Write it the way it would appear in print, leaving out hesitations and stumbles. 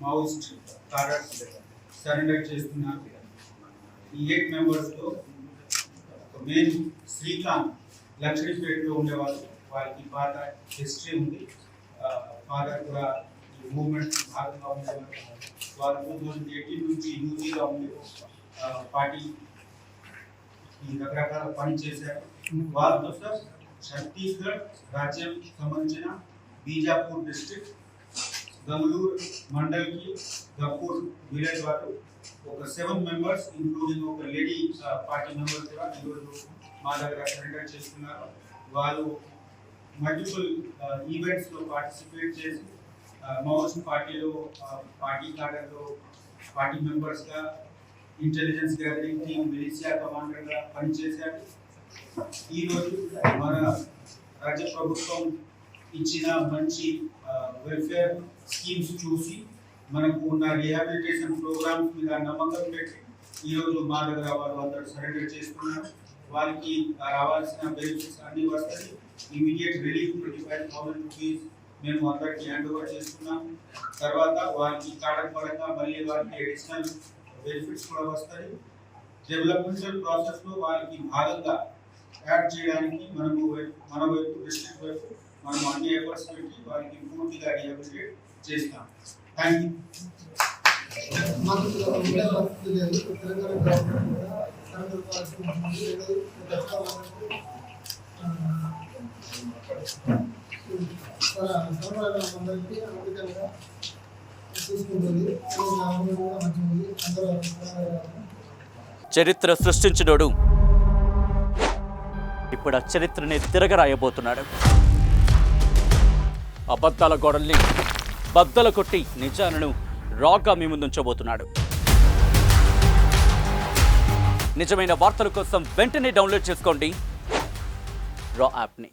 Maoist cards surrender చేస్తున్నారు. ఈ 8 మెంబర్స్లో మెయిన్ శ్రీకాంత్ లక్ష్మీపేటలో ఉండేవాళ్ళు. వాళ్ళకి పాత హిస్టరీ ఉంది. ఫాదర్ కూడా ఈ మూవ్మెంట్ భాగంగా ఉండేవాళ్ళు. వాళ్ళు 2018 నుంచి యూజీగా ఉండి పార్టీ ఈ రకరకాల పని చేశారు. వాళ్ళతో సార్ ఛత్తీస్గఢ్ రాజ్యం సంబంధించిన బీజాపూర్ డిస్ట్రిక్ట్ గంగళూరు మండల్కి గపూర్ విలేజ్ వాళ్ళు ఒక 7 మెంబర్స్ ఇంక్లూడింగ్ ఒక లేడీ పార్టీ మెంబర్ కూడా ఈరోజు మా దగ్గర సరెండర్ చేస్తున్నారు. వాళ్ళు మల్టిపుల్ ఈవెంట్స్లో పార్టిసిపేట్ చేసి మావోయిస్ట్ పార్టీలో పార్టీ కార్డర్లో పార్టీ మెంబర్స్గా ఇంటెలిజెన్స్ గ్యాదరింగ్ టీమ్ మిలిషియా కమాండర్గా పనిచేశారు. ఈరోజు మన రాజ్య ప్రభుత్వం ఇచ్చిన మంచి వెల్ఫేర్ స్కీమ్స్ చూసి మనకు ఉన్న రిహాబిలిటేషన్ ప్రోగ్రామ్స్ మీద నమ్మకం పెట్టి ఈరోజు మా దగ్గర వాళ్ళు అందరూ సరెండర్ చేస్తున్నారు. వాళ్ళకి రావాల్సిన బెనిఫిట్స్ అన్ని వస్తాయి. ఇమీడియట్ రిలీఫ్ 25,000 రూపీస్ మేము అందరికి హ్యాండ్ ఓవర్ చేస్తున్నాం. తర్వాత వాళ్ళకి కార్డ్ పరంగా మళ్ళీ వాళ్ళకి అడిషనల్ బెనిఫిట్స్ కూడా వస్తాయి. డెవలప్మెంటల్ ప్రాసెస్లో వాళ్ళకి భాగంగా యాడ్ చేయడానికి మన వైపు డిస్ట్రిక్ట్ వైపు మనం అన్ని ఎఫర్ట్స్ పెట్టి వాళ్ళకి పూర్తిగా రిహాబిలిటేట్ చేస్తాం. Thank you. చరిత్ర సృష్టించినోడు ఇప్పుడు ఆ చరిత్రని తిరగరాయబోతున్నాడు. అబద్ధాల గోడల్ని బద్దలు కొట్టి నిజాలను రాగా మీ ముందుంచబోతున్నాడు. నిజమైన వార్తల కోసం వెంటనే డౌన్లోడ్ చేసుకోండి రా యాప్ని.